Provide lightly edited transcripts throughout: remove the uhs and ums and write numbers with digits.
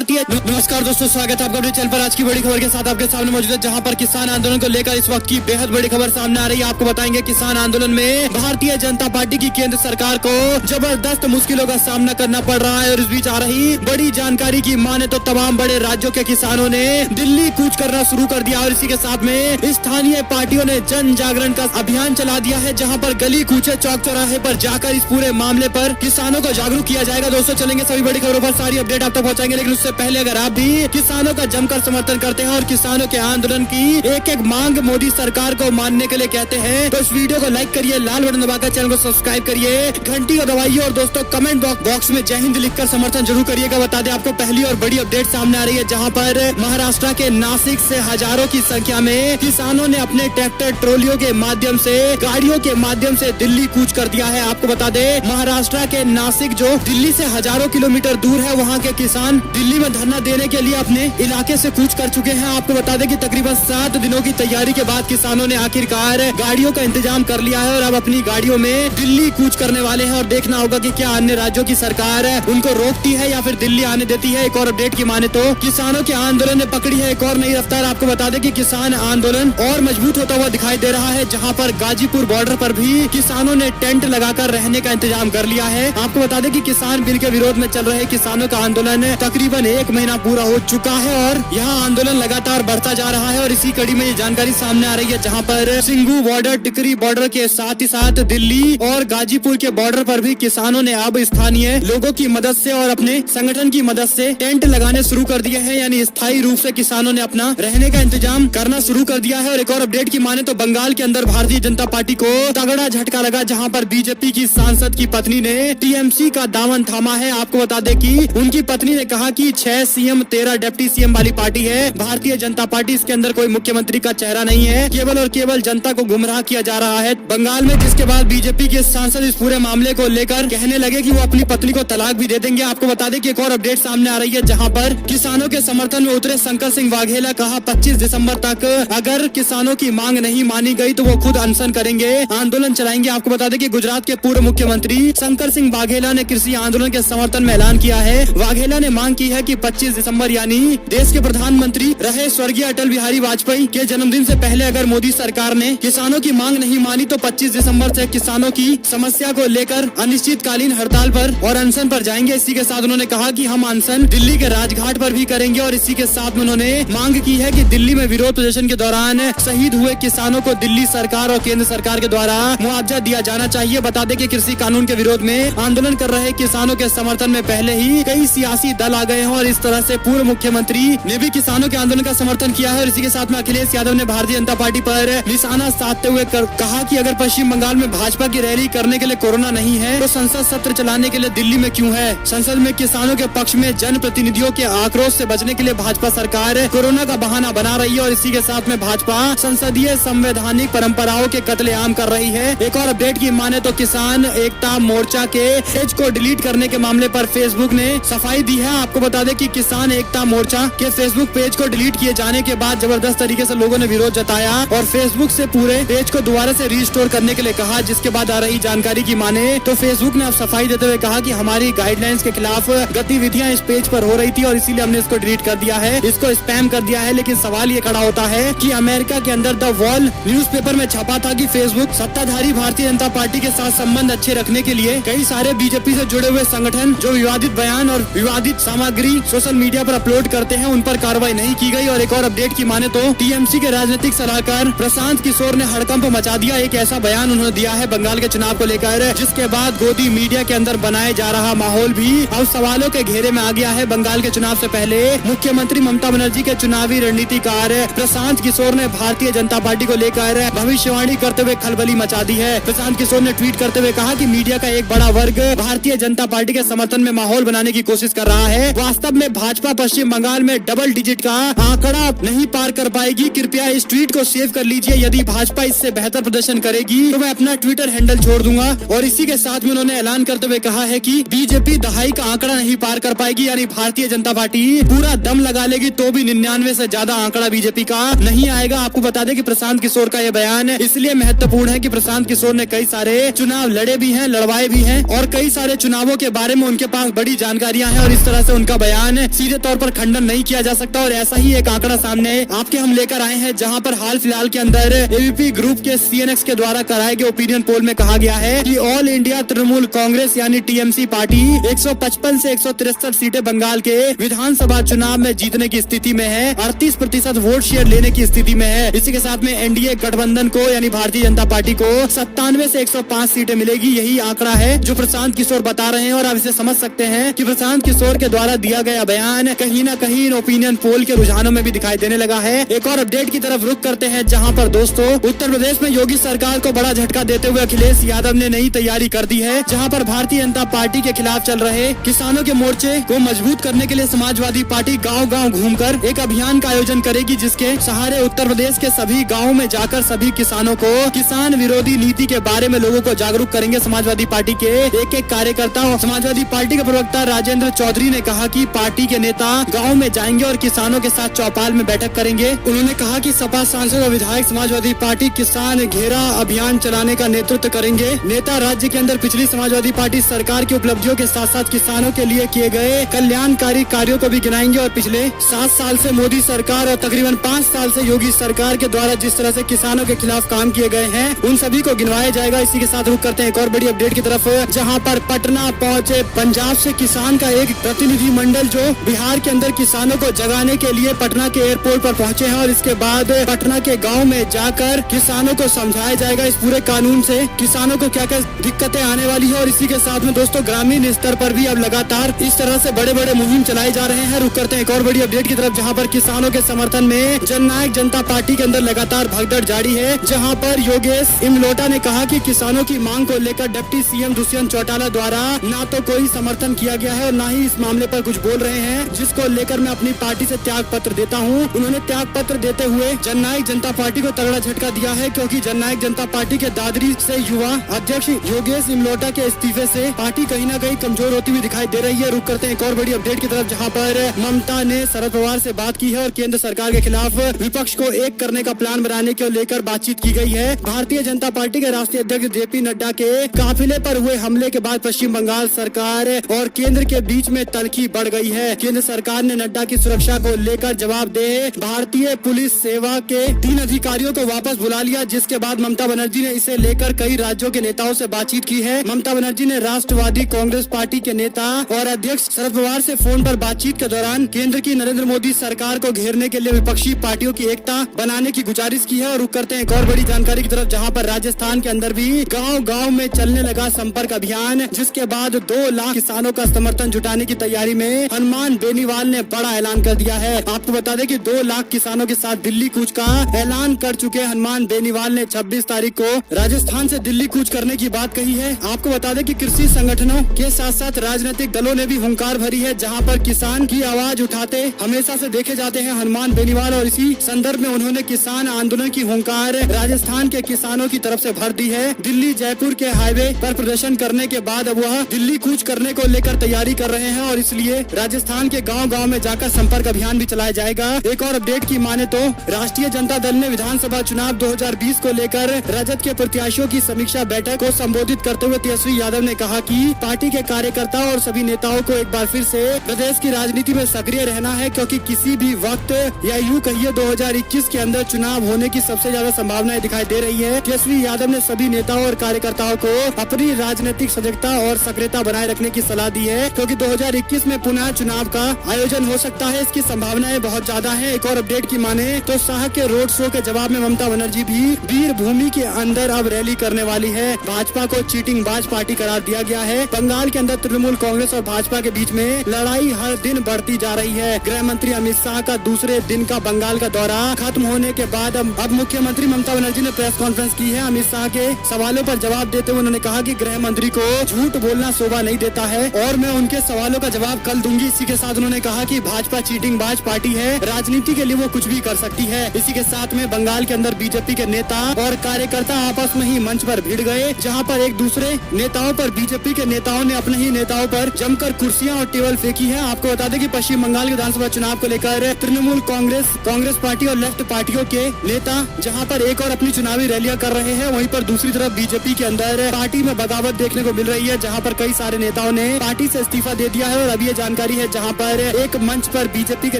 नमस्कार दोस्तों, स्वागत है आपका अपने चैनल पर। आज की बड़ी खबर के साथ आपके सामने मौजूद है, जहां पर किसान आंदोलन को लेकर इस वक्त की बेहद बड़ी खबर सामने आ रही है। आपको बताएंगे किसान आंदोलन में भारतीय जनता पार्टी की केंद्र सरकार को जबरदस्त मुश्किलों का सामना करना पड़ रहा है। और इस बीच आ रही बड़ी जानकारी की माने तो तमाम बड़े राज्यों के किसानों ने दिल्ली कूच करना शुरू कर दिया। और इसी के साथ में स्थानीय पार्टियों ने जन जागरण का अभियान चला दिया है, जहाँ पर गली कूचे चौक चौराहे पर जाकर इस पूरे मामले पर किसानों को जागरूक किया जाएगा। दोस्तों चलेंगे सभी बड़ी खबरों पर, सारी अपडेट आप तक पहुँचाएंगे। लेकिन उससे पहले अगर आप भी किसानों का जमकर समर्थन करते हैं और किसानों के आंदोलन की एक एक मांग मोदी सरकार को मानने के लिए कहते हैं, तो इस वीडियो को लाइक करिए, लाल बटन दबाकर चैनल को सब्सक्राइब करिए, घंटी को दबाइए और दोस्तों कमेंट बॉक्स में जय हिंद लिखकर समर्थन जरूर करिएगा। बता दें आपको पहली और बड़ी अपडेट सामने आ रही है, जहां पर महाराष्ट्र के नासिक से हजारों की संख्या में किसानों ने अपने ट्रैक्टर ट्रॉलियों के माध्यम से, गाड़ियों के माध्यम से दिल्ली कूच कर दिया है। आपको बता दें महाराष्ट्र के नासिक जो दिल्ली से हजारों किलोमीटर दूर है, वहाँ के किसान दिल्ली में धरना देने के लिए अपने इलाके से कूच कर चुके हैं। आपको बता दें कि तकरीबन 7 दिनों की तैयारी के बाद किसानों ने आखिरकार गाड़ियों का इंतजाम कर लिया है और अब अपनी गाड़ियों में दिल्ली कूच करने वाले हैं। और देखना होगा कि क्या अन्य राज्यों की सरकार उनको रोकती है या फिर दिल्ली आने देती है। एक और अपडेट की माने तो किसानों के आंदोलन ने पकड़ी है एक और नई रफ्तार। आपको बता दें कि किसान आंदोलन और मजबूत होता हुआ दिखाई दे रहा है, जहाँ पर गाजीपुर बॉर्डर पर भी किसानों ने टेंट लगाकर रहने का इंतजाम कर लिया है। आपको बता दें कि किसान बिल के विरोध में चल रहे किसानों का आंदोलन तकरीबन 1 महीना पूरा हो चुका है और यहाँ आंदोलन लगातार बढ़ता जा रहा है। और इसी कड़ी में ये जानकारी सामने आ रही है, जहाँ पर सिंगू बॉर्डर, टिकरी बॉर्डर के साथ ही साथ दिल्ली और गाजीपुर के बॉर्डर पर भी किसानों ने अब स्थानीय लोगों की मदद से और अपने संगठन की मदद से टेंट लगाने शुरू कर दिए हैं। यानी स्थायी रूप से किसानों ने अपना रहने का इंतजाम करना शुरू कर दिया है। और एक और अपडेट की माने तो बंगाल के अंदर भारतीय जनता पार्टी को तगड़ा झटका लगा, जहाँ पर बीजेपी की सांसद की पत्नी ने टीएमसी का दामन थामा है। आपको बता दें कि उनकी पत्नी ने कहा कि 6 सीएम 13 डिप्टी सीएम वाली पार्टी है भारतीय जनता पार्टी। इसके अंदर कोई मुख्यमंत्री का चेहरा नहीं है, केवल और केवल जनता को गुमराह किया जा रहा है बंगाल में। जिसके बाद बीजेपी के सांसद इस पूरे मामले को लेकर कहने लगे कि वो अपनी पत्नी को तलाक भी दे देंगे। आपको बता दें कि एक और अपडेट सामने आ रही है, जहां पर किसानों के समर्थन में उतरे शंकर सिंह वाघेला। कहा 25 दिसंबर तक अगर किसानों की मांग नहीं मानी गई तो वो खुद अनशन करेंगे, आंदोलन चलाएंगे। आपको बता दें कि गुजरात के पूर्व मुख्यमंत्री शंकर सिंह वाघेला ने कृषि आंदोलन के समर्थन में ऐलान किया है। वाघेला ने मांग की है कि 25 दिसंबर यानी देश के प्रधानमंत्री रहे स्वर्गीय अटल बिहारी वाजपेयी के जन्मदिन से पहले अगर मोदी सरकार ने किसानों की मांग नहीं मानी तो 25 दिसंबर से किसानों की समस्या को लेकर अनिश्चितकालीन हड़ताल पर और अनशन पर जाएंगे। इसी के साथ उन्होंने कहा कि हम अनशन दिल्ली के राजघाट पर भी करेंगे। और इसी के साथ में उन्होंने मांग की है कि दिल्ली में विरोध प्रदर्शन के दौरान शहीद हुए किसानों को दिल्ली सरकार और केंद्र सरकार के द्वारा मुआवजा दिया जाना चाहिए। बता दें कि कृषि कानून के विरोध में आंदोलन कर रहे किसानों के समर्थन में पहले ही कई सियासी दल आ गए हैं और इस तरह से पूर्व मुख्यमंत्री ने भी किसानों के आंदोलन का समर्थन किया है। और इसी के साथ में अखिलेश यादव ने भारतीय जनता पार्टी पर निशाना साधते हुए कहा कि अगर पश्चिम बंगाल में भाजपा की रैली करने के लिए कोरोना नहीं है तो संसद सत्र चलाने के लिए दिल्ली में क्यों है। संसद में किसानों के पक्ष में जन प्रतिनिधियों के आक्रोश से बचने के लिए भाजपा सरकार कोरोना का बहाना बना रही है। और इसी के साथ में भाजपा संसदीय संवैधानिक परंपराओं के कत्लेआम कर रही है। एक और अपडेट की माने तो किसान एकता मोर्चा के पेज को डिलीट करने के मामले पर फेसबुक ने सफाई दी है। आपको बता दें कि किसान एकता मोर्चा के फेसबुक पेज को डिलीट किए जाने के बाद जबरदस्त तरीके से लोगों ने विरोध जताया और फेसबुक से पूरे पेज को दोबारा से रिस्टोर करने के लिए कहा। जिसके बाद आ रही जानकारी की माने तो फेसबुक ने अब सफाई देते हुए कहा कि हमारी गाइडलाइंस के खिलाफ गतिविधियां इस पेज पर हो रही थी और इसीलिए हमने इसको डिलीट कर दिया है, इसको स्पैम कर दिया है। लेकिन सवाल ये खड़ा होता है कि अमेरिका के अंदर द वॉल न्यूज़पेपर में छपा था कि फेसबुक सत्ताधारी भारतीय जनता पार्टी के साथ संबंध अच्छे रखने के लिए कई सारे बीजेपी से जुड़े हुए संगठन जो विवादित बयान और विवादित सामग्री सोशल मीडिया पर अपलोड करते हैं उन पर कार्रवाई नहीं की गई। और एक और अपडेट की माने तो टीएमसी के राजनीतिक सलाहकार प्रशांत किशोर ने हड़कंप मचा दिया। एक ऐसा बयान उन्होंने दिया है बंगाल के चुनाव को लेकर, जिसके बाद गोदी मीडिया के अंदर बनाए जा रहा माहौल भी अब सवालों के घेरे में आ गया है। बंगाल के चुनाव से पहले मुख्यमंत्री ममता बनर्जी के चुनावी रणनीतिकार प्रशांत किशोर ने भारतीय जनता पार्टी को लेकर भविष्यवाणी करते हुए खलबली मचा दी है। प्रशांत किशोर ने ट्वीट करते हुए कहा कि मीडिया का एक बड़ा वर्ग भारतीय जनता पार्टी के समर्थन में माहौल बनाने की कोशिश कर रहा है। वास्तव में भाजपा पश्चिम बंगाल में डबल डिजिट का आंकड़ा नहीं पार कर पाएगी। कृपया इस ट्वीट को सेव कर लीजिए। यदि भाजपा इससे बेहतर प्रदर्शन करेगी तो मैं अपना ट्विटर हैंडल छोड़ दूंगा। और इसी के साथ में उन्होंने ऐलान करते हुए कहा है कि बीजेपी दहाई का आंकड़ा नहीं पार कर पाएगी, यानी भारतीय जनता पार्टी पूरा दम लगा लेगी तो भी 99 से ज्यादा आंकड़ा बीजेपी का नहीं आएगा। आपको बता दें कि प्रशांत किशोर का यह बयान इसलिए महत्वपूर्ण है कि प्रशांत किशोर ने कई सारे चुनाव लड़े भी हैं, लड़वाए भी हैं और कई सारे चुनावों के बारे में उनके पास बड़ी जानकारियां हैं और इस तरह से उनका बयान बयान सीधे तौर पर खंडन नहीं किया जा सकता। और ऐसा ही एक आंकड़ा सामने आपके हम लेकर आए हैं, जहां पर हाल फिलहाल के अंदर एबीपी ग्रुप के CNX के द्वारा कराए गए ओपिनियन पोल में कहा गया है कि ऑल इंडिया तृणमूल कांग्रेस यानी TMC पार्टी 155 से 163 सीटें बंगाल के विधानसभा चुनाव में जीतने की स्थिति में है, 38% वोट शेयर लेने की स्थिति में है। इसी के साथ में एनडीए गठबंधन को यानी भारतीय जनता पार्टी को 97 से 105 सीटें मिलेगी। यही आंकड़ा है जो प्रशांत किशोर बता रहे हैं। और आप इसे समझ सकते हैं कि प्रशांत किशोर के द्वारा दिया गया बयान कहीं न कहीं ओपिनियन पोल के रुझानों में भी दिखाई देने लगा है। एक और अपडेट की तरफ रुख करते हैं, जहां पर दोस्तों उत्तर प्रदेश में योगी सरकार को बड़ा झटका देते हुए अखिलेश यादव ने नई तैयारी कर दी है, जहां पर भारतीय जनता पार्टी के खिलाफ चल रहे किसानों के मोर्चे को मजबूत करने के लिए समाजवादी पार्टी गांव-गांव घूमकर एक अभियान का आयोजन करेगी, जिसके सहारे उत्तर प्रदेश के सभी गाँव में जाकर सभी किसानों को किसान विरोधी नीति के बारे में लोगों को जागरूक करेंगे। समाजवादी पार्टी के एक कार्यकर्ता और समाजवादी पार्टी के प्रवक्ता राजेंद्र चौधरी ने कहा कि पार्टी के नेता गांव में जाएंगे और किसानों के साथ चौपाल में बैठक करेंगे। उन्होंने कहा कि सपा सांसद और विधायक समाजवादी पार्टी किसान घेरा अभियान चलाने का नेतृत्व करेंगे। नेता राज्य के अंदर पिछली समाजवादी पार्टी सरकार की उपलब्धियों के साथ साथ किसानों के लिए किए गए कल्याणकारी कार्यों को भी गिनाएंगे और पिछले 7 साल से मोदी सरकार और तकरीबन 5 साल से योगी सरकार के द्वारा जिस तरह से किसानों के खिलाफ काम किए गए हैं उन सभी को गिनवाया जाएगा। इसी के साथ रुक करते हैं एक और बड़ी अपडेट की तरफ, जहां पर पटना पहुंचे पंजाब से किसान का एक प्रतिनिधि मंडल जो बिहार के अंदर किसानों को जगाने के लिए पटना के एयरपोर्ट पर पहुंचे हैं। और इसके बाद पटना के गांव में जाकर किसानों को समझाया जाएगा इस पूरे कानून से किसानों को क्या क्या दिक्कतें आने वाली है। और इसी के साथ में दोस्तों ग्रामीण स्तर पर भी अब लगातार इस तरह से बड़े बड़े मुहिम चलाए जा रहे हैं। रुक करते हैं एक और बड़ी अपडेट की तरफ, जहां पर किसानों के समर्थन में जननायक जनता पार्टी के अंदर लगातार भगदड़ जारी है, जहां पर योगेश इमलोटा ने कहा कि किसानों की मांग को लेकर डिप्टी CM दुष्यंत चौटाला द्वारा ना तो कोई समर्थन किया गया है और ना ही इस मामले पर कुछ बोल रहे हैं, जिसको लेकर मैं अपनी पार्टी से त्याग पत्र देता हूं। उन्होंने त्याग पत्र देते हुए जननायक जनता पार्टी को तगड़ा झटका दिया है, क्योंकि जननायक जनता पार्टी के दादरी से युवा अध्यक्ष योगेश इमलोटा के इस्तीफे से पार्टी कहीं न कहीं कमजोर होती हुई दिखाई दे रही है। रुक करते हैं एक और बड़ी अपडेट की तरफ, जहां पर ममता ने शरद पवार से बात की है और केंद्र सरकार के खिलाफ विपक्ष को एक करने का प्लान बनाने को लेकर बातचीत की गई है। भारतीय जनता पार्टी के राष्ट्रीय अध्यक्ष JP नड्डा के काफिले पर हुए हमले के बाद पश्चिम बंगाल सरकार और केंद्र के बीच में तल्खी बढ़ गई है। केंद्र सरकार ने नड्डा की सुरक्षा को लेकर जवाबदेह भारतीय पुलिस सेवा के 3 अधिकारियों को वापस बुला लिया, जिसके बाद ममता बनर्जी ने इसे लेकर कई राज्यों के नेताओं से बातचीत की है। ममता बनर्जी ने राष्ट्रवादी कांग्रेस पार्टी के नेता और अध्यक्ष शरद पवार से फोन पर बातचीत के दौरान केंद्र की नरेंद्र मोदी सरकार को घेरने के लिए विपक्षी पार्टियों की एकता बनाने की गुजारिश की है। और रुक करते हैं एक और बड़ी जानकारी की तरफ, जहां पर राजस्थान के अंदर भी गांव-गांव में चलने लगा संपर्क अभियान, जिसके बाद 2 लाख किसानों का समर्थन जुटाने की तैयारी में हनुमान बेनीवाल ने बड़ा ऐलान कर दिया है। आपको बता दें कि 2 लाख किसानों के साथ दिल्ली कूच का ऐलान कर चुके हनुमान बेनीवाल ने 26 तारीख को राजस्थान से दिल्ली कूच करने की बात कही है। आपको बता दें कि कृषि संगठनों के साथ साथ राजनीतिक दलों ने भी हुंकार भरी है, जहां पर किसान की आवाज उठाते हमेशा से देखे जाते हैं हनुमान बेनीवाल। और इसी संदर्भ में उन्होंने किसान आंदोलन की हुंकार राजस्थान के किसानों की तरफ से भर दी है। दिल्ली जयपुर के हाईवे पर प्रदर्शन करने के बाद अब वह दिल्ली कूच करने को लेकर तैयारी कर रहे हैं और इसलिए राजस्थान के गांव-गांव में जाकर संपर्क अभियान भी चलाया जाएगा। एक और अपडेट की माने तो राष्ट्रीय जनता दल ने विधानसभा चुनाव 2020 को लेकर राजद के प्रत्याशियों की समीक्षा बैठक को संबोधित करते हुए तेजस्वी यादव ने कहा कि पार्टी के कार्यकर्ताओं और सभी नेताओं को एक बार फिर से प्रदेश की राजनीति में सक्रिय रहना है, क्योंकि किसी भी वक्त या यूं कहिए 2021 के अंदर चुनाव होने की सबसे ज्यादा संभावनाएं दिखाई दे रही है। तेजस्वी यादव ने सभी नेताओं और कार्यकर्ताओं को अपनी राजनीतिक सजगता और सक्रियता बनाए रखने की सलाह दी है, क्योंकि 2021 में पुनः चुनाव का आयोजन हो सकता है, इसकी संभावनाएं बहुत ज्यादा है। एक और अपडेट की माने तो शाह के रोड शो के जवाब में ममता बनर्जी भी वीर भूमि के अंदर अब रैली करने वाली है। भाजपा को चीटिंग बाज पार्टी करार दिया गया है। बंगाल के अंदर तृणमूल कांग्रेस और भाजपा के बीच में लड़ाई हर दिन बढ़ती जा रही है। गृह मंत्री अमित शाह का दूसरे दिन का बंगाल का दौरा खत्म होने के बाद अब मुख्यमंत्री ममता बनर्जी ने प्रेस कॉन्फ्रेंस की है। अमित शाह के सवालों पर जवाब देते हुए उन्होंने कहा कि गृह मंत्री को झूठ बोलना शोभा नहीं देता है और मैं उनके सवालों का जवाब कल दूंगी। इसी के साथ उन्होंने कहा कि भाजपा चीटिंग बाज पार्टी है, राजनीति के लिए वो कुछ भी कर सकती है। इसी के साथ में बंगाल के अंदर बीजेपी के नेता और कार्यकर्ता आपस में ही मंच पर भिड़ गए, जहां पर एक दूसरे नेताओं पर बीजेपी के नेताओं ने अपने ही नेताओं पर जमकर कुर्सियां और टेबल फेंकी है। आपको बता दें कि पश्चिम बंगाल विधानसभा चुनाव को लेकर तृणमूल कांग्रेस पार्टी और लेफ्ट पार्टियों के नेता जहां पर एक और अपनी चुनावी रैलियां कर रहे हैं, वहीं पर दूसरी तरफ बीजेपी के अंदर पार्टी में बगावत देखने को मिल रही है, जहां पर कई सारे नेताओं ने पार्टी से इस्तीफा दे दिया है। और अभी ये जानकारी जानकारी है, जहां पर एक मंच पर बीजेपी के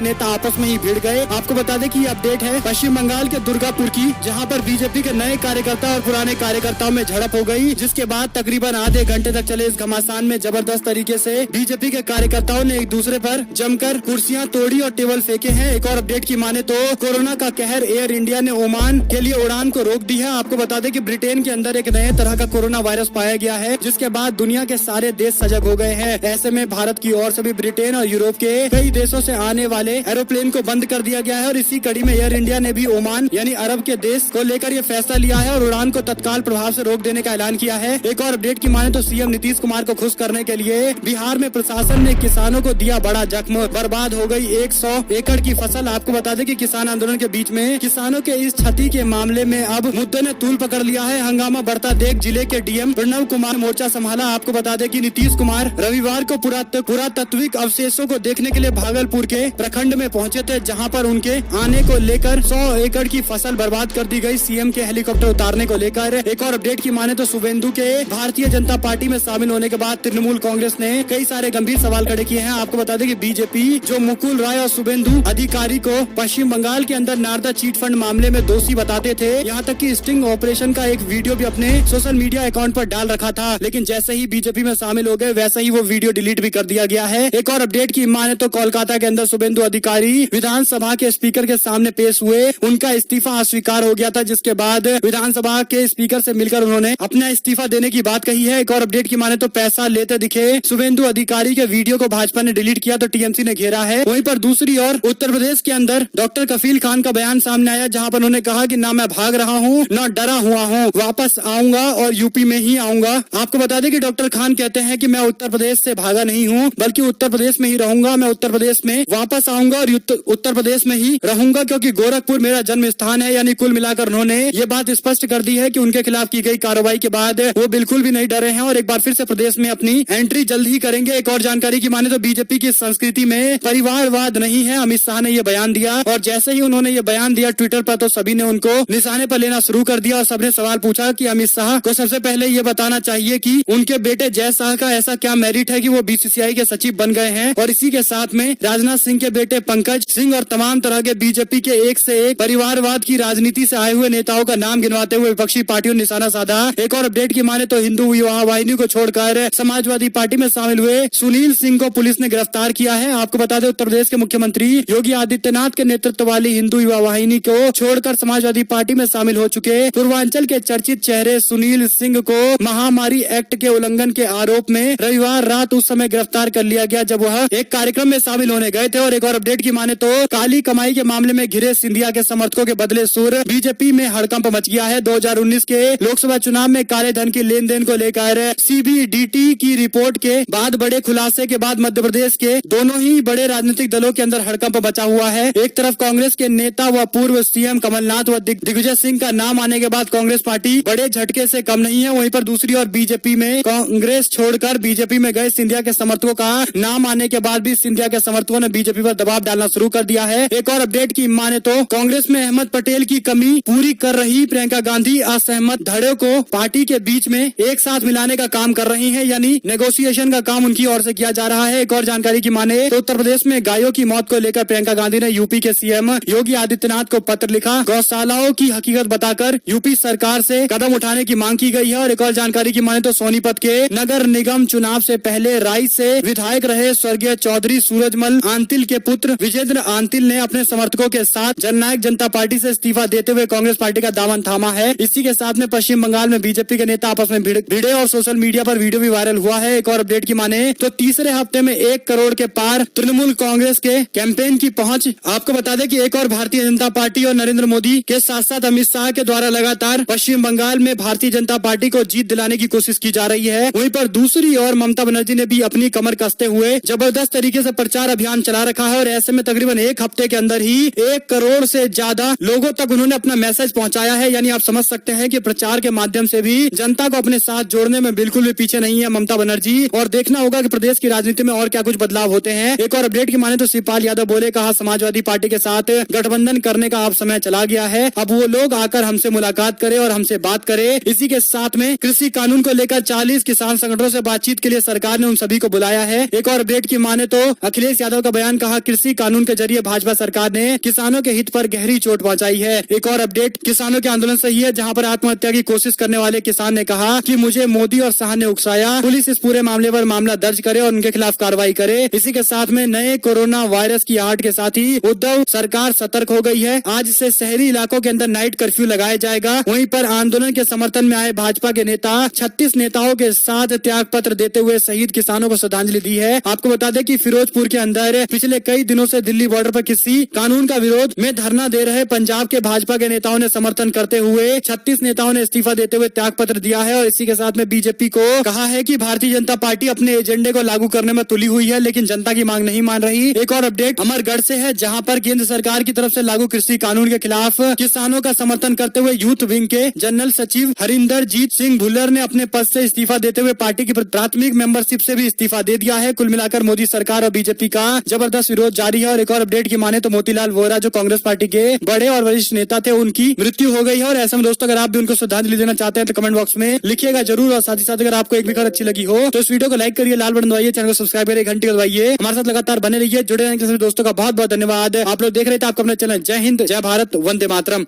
नेता आपस में ही भिड़ गए। आपको बता दें कि ये अपडेट है पश्चिम बंगाल के दुर्गापुर की, जहां पर बीजेपी के नए कार्यकर्ता और पुराने कार्यकर्ताओं में झड़प हो गई, जिसके बाद तकरीबन आधे घंटे तक चले इस घमासान में जबरदस्त तरीके से बीजेपी के कार्यकर्ताओं ने एक दूसरे पर जमकर कुर्सियां तोड़ी और टेबल फेंके हैं। एक और अपडेट की माने तो कोरोना का कहर, एयर इंडिया ने ओमान के लिए उड़ान को रोक दी है। आपको बता दें कि ब्रिटेन के अंदर एक नए तरह का कोरोना वायरस पाया गया है, जिसके बाद दुनिया के सारे देश सजग हो गए हैं। ऐसे में भारत की ओर से भी ब्रिटेन और यूरोप के कई देशों से आने वाले एरोप्लेन को बंद कर दिया गया है और इसी कड़ी में एयर इंडिया ने भी ओमान यानी अरब के देश को लेकर ये फैसला लिया है और उड़ान को तत्काल प्रभाव से रोक देने का ऐलान किया है। एक और अपडेट की माने तो सीएम नीतीश कुमार को खुश करने के लिए बिहार में प्रशासन ने किसानों को दिया बड़ा जख्म, बर्बाद हो गई 100 एकड़ की फसल। आपको बता दें कि किसान आंदोलन के बीच में किसानों के इस क्षति के मामले में अब मुद्दे ने तूल पकड़ लिया है। हंगामा बढ़ता देख जिले के डीएम प्रणव कुमार मोर्चा संभाला। आपको बता दें कि नीतीश कुमार रविवार को पुरातात्विक अवशेषों को देखने के लिए भागलपुर के प्रखंड में पहुंचे थे, जहां पर उनके आने को लेकर 100 एकड़ की फसल बर्बाद कर दी गई। सीएम के हेलीकॉप्टर उतारने को लेकर एक और अपडेट की माने तो शुभेंदु के भारतीय जनता पार्टी में शामिल होने के बाद तृणमूल कांग्रेस ने कई सारे गंभीर सवाल खड़े किए हैं। आपको बता दें कि बीजेपी जो मुकुल राय और शुभेंदु अधिकारी को पश्चिम बंगाल के अंदर नारदा चीट फंड मामले में दोषी बताते थे, यहाँ तक कि स्टिंग ऑपरेशन का एक वीडियो भी अपने सोशल मीडिया अकाउंट पर डाल रखा था, लेकिन जैसे ही बीजेपी में शामिल हो गए वैसे ही वो वीडियो डिलीट भी कर दिया गया है। एक और अपडेट की माने तो कोलकाता के अंदर शुभेंदु अधिकारी विधानसभा के स्पीकर के सामने पेश हुए, उनका इस्तीफा अस्वीकार हो गया था, जिसके बाद विधानसभा के स्पीकर से मिलकर उन्होंने अपना इस्तीफा देने की बात कही है। एक और अपडेट की माने तो पैसा लेते दिखे शुभेंदु अधिकारी के वीडियो को भाजपा ने डिलीट किया तो टीएमसी ने घेरा है। वहीं पर दूसरी ओर उत्तर प्रदेश के अंदर डॉक्टर कफील खान का बयान सामने आया, जहां पर उन्होंने कहा कि ना मैं भाग रहा हूं ना डरा हुआ हूं, वापस आऊंगा और यूपी में ही आऊंगा। आपको बता दें कि डॉक्टर खान कहते हैं कि मैं उत्तर प्रदेश से भागा नहीं हूं, बल्कि उत्तर प्रदेश में ही रहूंगा। मैं उत्तर प्रदेश में वापस आऊंगा और उत्तर प्रदेश में ही रहूंगा, क्योंकि गोरखपुर मेरा जन्म स्थान है। यानी कुल मिलाकर उन्होंने ये बात स्पष्ट कर दी है कि उनके खिलाफ की गई कार्रवाई के बाद वो बिल्कुल भी नहीं डरे हैं और एक बार फिर से प्रदेश में अपनी एंट्री जल्द ही करेंगे। एक और जानकारी की माने तो बीजेपी की संस्कृति में परिवारवाद नहीं है, अमित शाह ने ये बयान दिया और जैसे ही उन्होंने ये बयान दिया ट्विटर पर तो सभी ने उनको निशाने पर लेना शुरू कर दिया और सबने सवाल पूछा कि अमित शाह को सबसे पहले ये बताना चाहिए कि उनके बेटे जय शाह का ऐसा क्या मेरिट है कि वो बीसीसीआई के सचिव बन गए हैं। और इसी के साथ में राजनाथ सिंह के बेटे पंकज सिंह और तमाम तरह के बीजेपी के एक से एक परिवारवाद की राजनीति से आए हुए नेताओं का नाम गिनवाते हुए विपक्षी पार्टियों ने निशाना साधा। एक और अपडेट की माने तो हिंदू विवाह वाहिनी को छोड़कर समाजवादी पार्टी में शामिल हुए सुनील सिंह को पुलिस ने गिरफ्तार किया है। आपको बता दें उत्तर प्रदेश के मुख्यमंत्री योगी आदित्यनाथ के नेतृत्व वाली हिंदू युवा वाहिनी को छोड़कर समाजवादी पार्टी में शामिल हो चुके पूर्वांचल के चर्चित चेहरे सुनील सिंह को महामारी एक्ट के उल्लंघन के आरोप में रविवार रात उस समय गिरफ्तार कर लिया गया जब वह एक कार्यक्रम में शामिल होने गए थे। और एक और अपडेट की माने तो काली कमाई के मामले में घिरे सिंधिया के समर्थकों के बदले सुर, बीजेपी में हड़कंप मच गया है। 2019 के लोकसभा चुनाव में काले धन की लेन देन को लेकर सीबीडीटी की रिपोर्ट के बाद बड़े खुलासे के बाद मध्य प्रदेश के दोनों ही बड़े राजनीतिक दलों के अंदर हड़कंप बचा हुआ है। एक तरफ कांग्रेस के नेता व पूर्व सीएम कमलनाथ व दिग्विजय सिंह का नाम आने के बाद कांग्रेस पार्टी बड़े झटके से कम नहीं है, वहीं पर दूसरी ओर बीजेपी में कांग्रेस छोड़कर बीजेपी में गए सिंधिया के समर्थकों का नाम आने के बाद भी सिंधिया के समर्थकों ने बीजेपी पर दबाव डालना शुरू कर दिया है। एक और अपडेट की माने तो कांग्रेस में अहमद पटेल की कमी पूरी कर रही प्रियंका गांधी असहमत धड़े को पार्टी के बीच में एक साथ मिलाने का काम कर रही है, यानी नेगोशिएशन का काम उनकी ओर से किया जा रहा है। एक और जानकारी की माने तो उत्तर प्रदेश में गायों की मौत को लेकर प्रियंका गांधी ने यूपी के सीएम योगी आदित्यनाथ को पत्र लिखा, गौशालाओं की हकीकत बताकर यूपी सरकार से कदम उठाने की मांग की गई है। और एक और जानकारी की माने तो सोनीपत के नगर निगम चुनाव से पहले राई से विधायक रहे स्वर्गीय चौधरी सूरजमल आंतिल के पुत्र विजेंद्र आंतिल ने अपने समर्थकों के साथ जननायक जनता पार्टी से इस्तीफा देते हुए कांग्रेस पार्टी का दामन थामा है। इसी के साथ में पश्चिम बंगाल में बीजेपी के नेता आपस में भिड़े और सोशल मीडिया पर वीडियो भी वायरल हुआ है। एक और अपडेट की माने तो तीसरे हफ्ते में 1 करोड़ के पार तृणमूल कांग्रेस के कैंपेन की पहुंच। आपको बता दें कि एक और भारतीय जनता पार्टी और नरेंद्र मोदी के साथ साथ अमित शाह के द्वारा लगातार पश्चिम बंगाल में भारतीय जनता पार्टी को जीत दिलाने की कोशिश की जा रही है। वहीं पर दूसरी ओर ममता बनर्जी ने भी अपनी कमर कसते हुए जबरदस्त तरीके से प्रचार अभियान चला रखा है और ऐसे में तकरीबन 1 हफ्ते के अंदर ही 1 करोड़ से ज्यादा लोगों तक उन्होंने अपना मैसेज पहुंचाया है। यानी आप समझ सकते हैं कि प्रचार के माध्यम से भी जनता को अपने साथ जोड़ने में बिल्कुल भी पीछे नहीं है ममता बनर्जी। और देखना होगा कि प्रदेश की राजनीति में और क्या कुछ बदलाव होते हैं। एक और अपडेट की माने तो शिवपाल यादव बोले, कहा समाजवादी पार्टी के साथ गठबंधन करने का अब समय चला गया है, अब वो लोग आकर हमसे मुलाकात करे और हमसे बात करे। इसी के साथ में कृषि कानून को लेकर 40 किसान संगठनों से बातचीत के लिए सरकार ने उन सभी को बुलाया है। एक और अपडेट अपडेट की माने तो अखिलेश यादव का बयान, कहा कृषि कानून के जरिए भाजपा सरकार ने किसानों के हित पर गहरी चोट पहुंचाई है। एक और अपडेट, किसानों के आंदोलन सही है, जहां पर आत्महत्या की कोशिश करने वाले किसान ने कहा कि मुझे मोदी और शाह ने उकसाया, पुलिस इस पूरे मामले पर मामला दर्ज करे और उनके खिलाफ कार्रवाई करे। इसी के साथ में नए कोरोना वायरस की आहट के साथ ही उद्धव सरकार सतर्क हो गई है। आज से शहरी इलाकों के अंदर नाइट कर्फ्यू लगाया जाएगा। वहीं पर आंदोलन के समर्थन में आए भाजपा के नेता 36 नेताओं के साथ त्याग पत्र देते हुए शहीद किसानों को श्रद्धांजलि दी है। आपको बता दें कि फिरोजपुर के अंदर पिछले कई दिनों से दिल्ली बॉर्डर पर किसी कानून का विरोध में धरना दे रहे पंजाब के भाजपा के नेताओं ने समर्थन करते हुए 36 नेताओं ने इस्तीफा देते हुए त्याग पत्र दिया है। और इसी के साथ में बीजेपी को कहा है कि भारतीय जनता पार्टी अपने एजेंडे को लागू करने में तुली हुई है, लेकिन जनता की मांग नहीं मान रही। एक और अपडेट अमरगढ़ से है, जहां पर केंद्र सरकार की तरफ से लागू कृषि कानून के खिलाफ किसानों का समर्थन करते हुए यूथ विंग के जनरल सचिव हरिंदर जीत सिंह भुल्लर ने अपने पद से इस्तीफा देते हुए पार्टी की प्राथमिक मेंबरशिप से भी इस्तीफा दे दिया है। कुल मिलाकर मोदी सरकार और बीजेपी का जबरदस्त विरोध जारी है। और एक और अपडेट की माने तो मोतीलाल वोरा जो कांग्रेस पार्टी के बड़े और वरिष्ठ नेता थे, उनकी मृत्यु हो गई है। और ऐसे में दोस्तों अगर आप भी उनको श्रद्धांजलि देना चाहते हैं तो कमेंट बॉक्स में लिखिएगा जरूर। और साथ ही साथ अगर आपको एक भी खबर अच्छी लगी हो तो इस वीडियो को लाइक करिए, लाल बटन दबाइए, चैनल को सब्सक्राइब करिए, घंटी दबाइए। हमारे साथ लगातार बने रहिए, जुड़े रहने के लिए दोस्तों का बहुत बहुत धन्यवाद। आप लोग देख रहे थे आपका अपना चैनल। जय हिंद, जय भारत, वंदे मातरम।